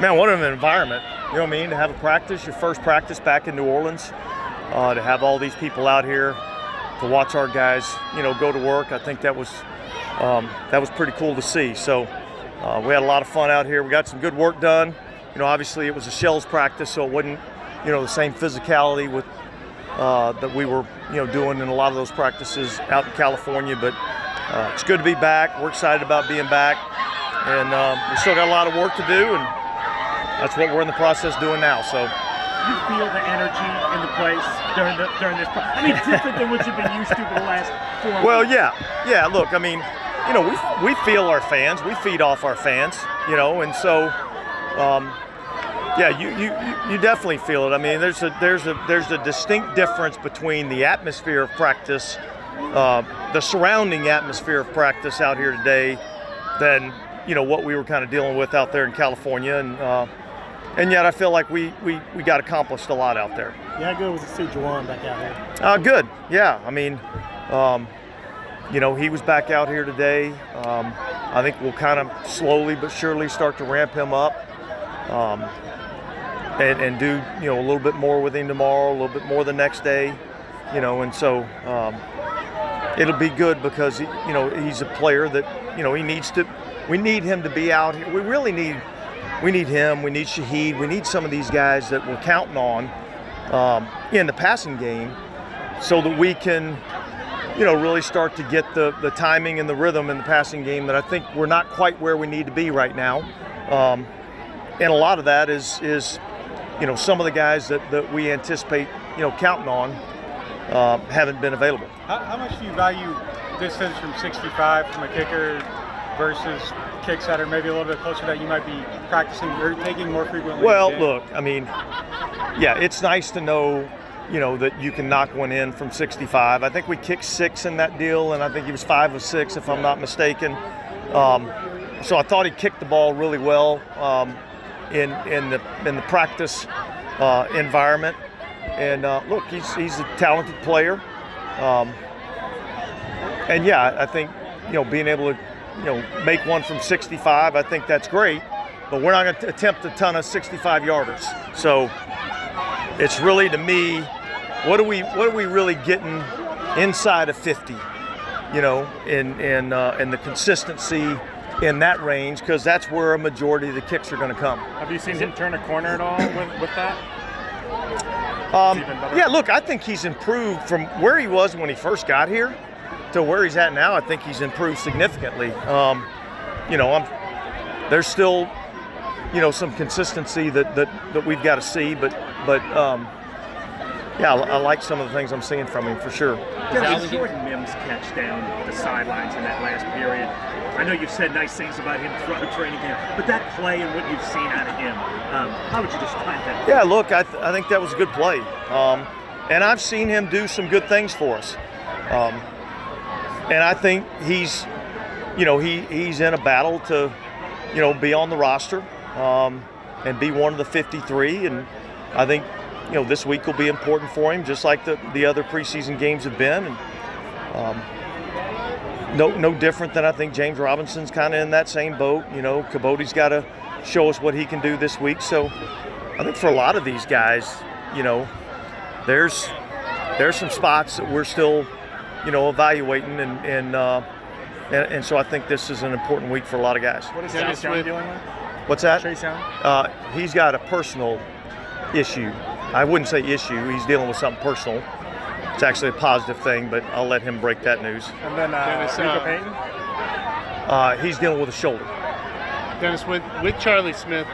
Man, what an environment. You know what I mean? To have a practice, your first practice back in New Orleans, to have all these people out here, to watch our guys, go to work. I think that was pretty cool to see. So we had a lot of fun out here. We got some good work done. Obviously it was a shells practice, so it wasn't, the same physicality with that we were, doing in a lot of those practices out in California. But it's good to be back. We're excited about being back, and we still got a lot of work to do, and that's what we're in the process doing now. So you feel the energy in the place during this. I mean, different than what you've been used to for the last 4 weeks. Well, yeah. Look, I mean, we feel our fans. We feed off our fans. And so. You definitely feel it. I mean, there's a distinct difference between the atmosphere of practice, the surrounding atmosphere of practice out here today, than what we were kind of dealing with out there in California, and yet I feel like we got accomplished a lot out there. Yeah, how good was to see Juwan back out here? Good. Yeah, I mean, he was back out here today. I think we'll kind of slowly but surely start to ramp him up. And do a little bit more with him tomorrow, a little bit more the next day, and so it'll be good because he's a player that he needs to. We need him to be out here. We really need him. We need Shaheed. We need some of these guys that we're counting on in the passing game, so that we can really start to get the timing and the rhythm in the passing game that I think we're not quite where we need to be right now. And a lot of that is some of the guys that we anticipate, counting on haven't been available. How much do you value distance from 65 from a kicker versus kicks that are maybe a little bit closer that you might be practicing or taking more frequently? Well, look, I mean, it's nice to know, that you can knock one in from 65. I think we kicked 6 in that deal, and I think he was 5 of 6, if I'm not mistaken. So I thought he kicked the ball really well. In the practice environment, and look, he's a talented player, and I think being able to make one from 65, I think that's great, but we're not going to attempt a ton of 65-yarders. So it's really, to me, what are we really getting inside of 50? In the consistency in that range, because that's where a majority of the kicks are going to come. Have you seen him turn a corner at all with that? Look, I think he's improved from where he was when he first got here to where he's at now. I think he's improved significantly. There's still, some consistency that we've got to see, but I like some of the things I'm seeing from him for sure. Did Jordan Mims catch down the sidelines in that last period? I know you've said nice things about him throughout training camp, but that play and what you've seen out of him, how would you describe that? Yeah, look, I think that was a good play. And I've seen him do some good things for us. And I think he's in a battle to, be on the roster and be one of the 53. And I think, this week will be important for him, just like the other preseason games have been. And, no different than I think James Robinson's kind of in that same boat. Cabote's got to show us what he can do this week. So I think for a lot of these guys, there's some spots that we're still, evaluating, and so I think this is an important week for a lot of guys. What is Chase Young dealing with? What's that? Chase Young? He's got a personal issue. I wouldn't say issue. He's dealing with something personal. It's actually a positive thing, but I'll let him break that news. And then Mika Payton? He's dealing with a shoulder. Dennis, with Charlie Smith,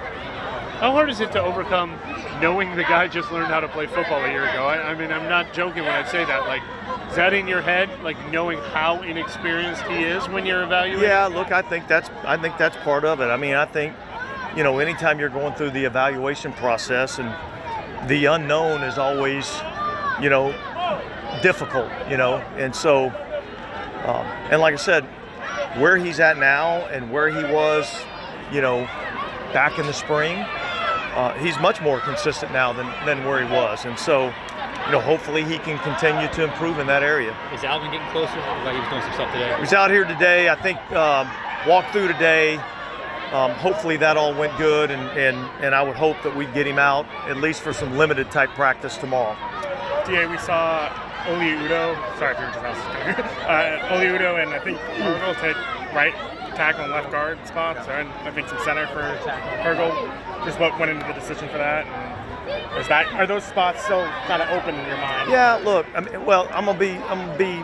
how hard is it to overcome knowing the guy just learned how to play football a year ago? I mean, I'm not joking when I say that. Like, is that in your head, like knowing how inexperienced he is when you're evaluating? Yeah, look, I think that's part of it. I mean, I think, anytime you're going through the evaluation process, and the unknown is always, difficult, and so, and like I said, where he's at now and where he was, back in the spring, he's much more consistent now than where he was, and so, hopefully he can continue to improve in that area. Is Alvin getting closer? Like he was doing some stuff today. He was out here today. I think walked through today. hopefully that all went good, and I would hope that we'd get him out at least for some limited type practice tomorrow. DA, we saw Oli Udo, sorry if you're just asking, Oli Udo and I think Hergel take right tackle and left guard spots, and I think some center for Hergel. Just what went into the decision for that? And are those spots still kind of open in your mind? Yeah, look, I'm gonna be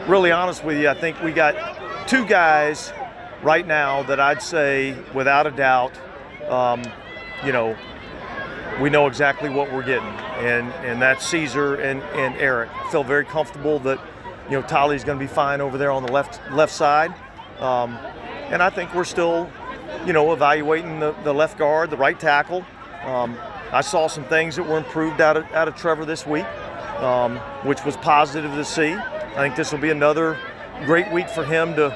really honest with you. I think we got two guys right now that I'd say, without a doubt, we know exactly what we're getting, and that's Caesar and Eric. I feel very comfortable that, Tali's going to be fine over there on the left side, and I think we're still, evaluating the left guard, the right tackle. I saw some things that were improved out of Trevor this week, which was positive to see. I think this will be another great week for him to,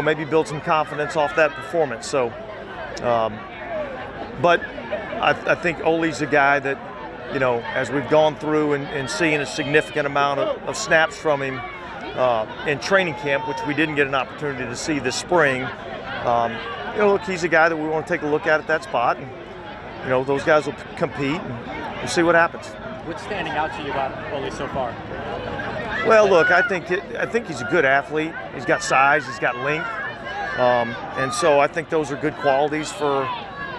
maybe build some confidence off that performance. So, but I think Oli's a guy that, as we've gone through and seeing a significant amount of snaps from him in training camp, which we didn't get an opportunity to see this spring, look, he's a guy that we want to take a look at that spot. And, those guys will compete, and we'll see what happens. What's standing out to you about Oli so far? Well, look, I think he's a good athlete. He's got size, he's got length, and so I think those are good qualities for,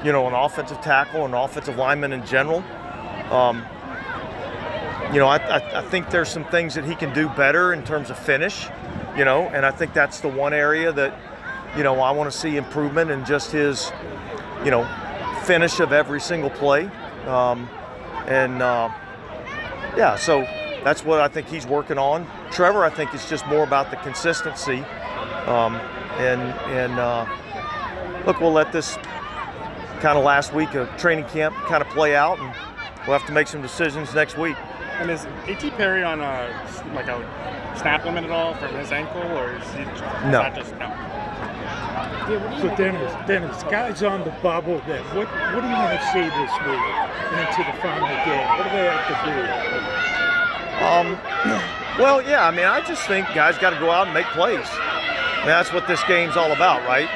an offensive tackle and an offensive lineman in general. I think there's some things that he can do better in terms of finish, and I think that's the one area that, I want to see improvement in just his, finish of every single play. So that's what I think he's working on. Trevor, I think, is just more about the consistency. Look, we'll let this kind of last week of training camp kind of play out, and we'll have to make some decisions next week. And is A.T. Perry on a snap limit at all from his ankle, or is he no? So Dennis, guys on the bubble, then what do you want to see this week into the final game? What do they have to do? I just think guys got to go out and make plays. That's what this game's all about, right?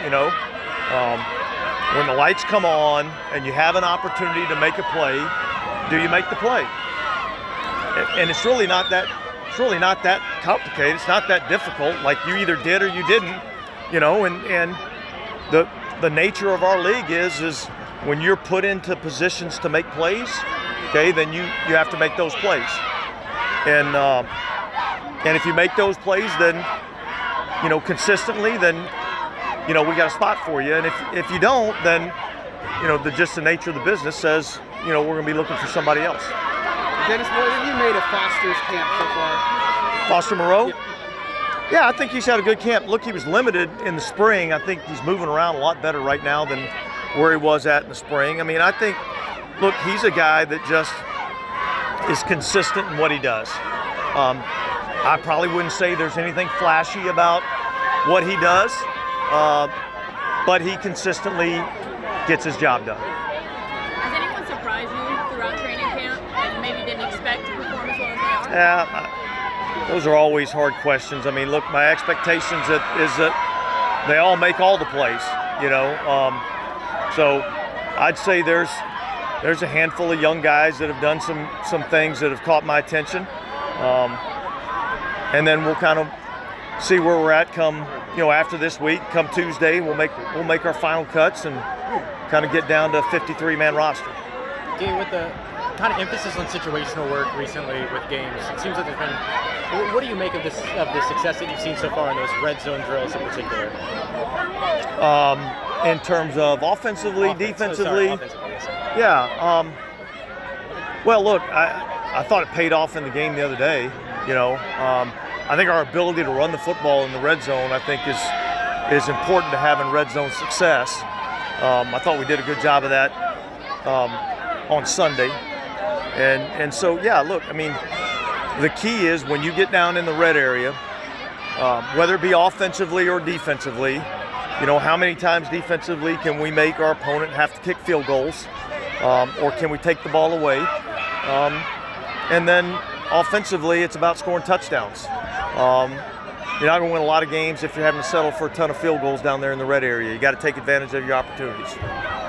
When the lights come on and you have an opportunity to make a play, do you make the play? And it's really not that complicated. It's not that difficult. Like, you either did or you didn't, and the nature of our league is when you're put into positions to make plays, okay, then you have to make those plays. And if you make those plays, then, consistently, then, we got a spot for you. And if you don't, then, just the nature of the business says, we're going to be looking for somebody else. Dennis, what have you made of Foster's camp so far? Foster Moreau? Yeah, I think he's had a good camp. Look, he was limited in the spring. I think he's moving around a lot better right now than where he was at in the spring. I think, look, he's a guy that just is consistent in what he does. I probably wouldn't say there's anything flashy about what he does, but he consistently gets his job done. Has anyone surprised you throughout training camp that you maybe didn't expect to perform as well as they are? Yeah, those are always hard questions. Look, my expectations is that they all make all the plays, So I'd say there's a handful of young guys that have done some things that have caught my attention, and then we'll kind of see where we're at come after this week. Come Tuesday, we'll make our final cuts and kind of get down to a 53-man roster. Yeah, with the kind of emphasis on situational work recently with games, it seems like there's been. What do you make of the success that you've seen so far in those red zone drills in particular? In terms of offensively, defensively? Offensively, yes. Yeah. Well, look, I thought it paid off in the game the other day. I think our ability to run the football in the red zone, I think, is important to having red zone success. I thought we did a good job of that on Sunday. And so, yeah, look, the key is when you get down in the red area, whether it be offensively or defensively, how many times defensively can we make our opponent have to kick field goals, or can we take the ball away? And then offensively, it's about scoring touchdowns. you're not going to win a lot of games if you're having to settle for a ton of field goals down there in the red area. You got to take advantage of your opportunities.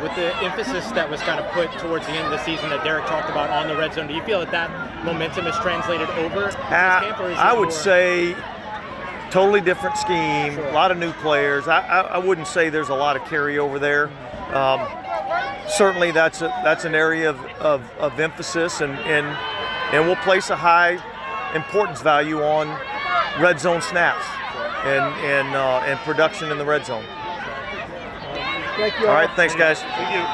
With the emphasis that was kind of put towards the end of the season that Derek talked about on the red zone, do you feel that that momentum is translated over this camp? Or is I it would more... say totally different scheme, a lot of new players. I wouldn't say there's a lot of carryover there. Certainly that's an area of emphasis, and we'll place a high importance value on red zone snaps and production in the red zone. Thank you All right, thanks guys. Thank you.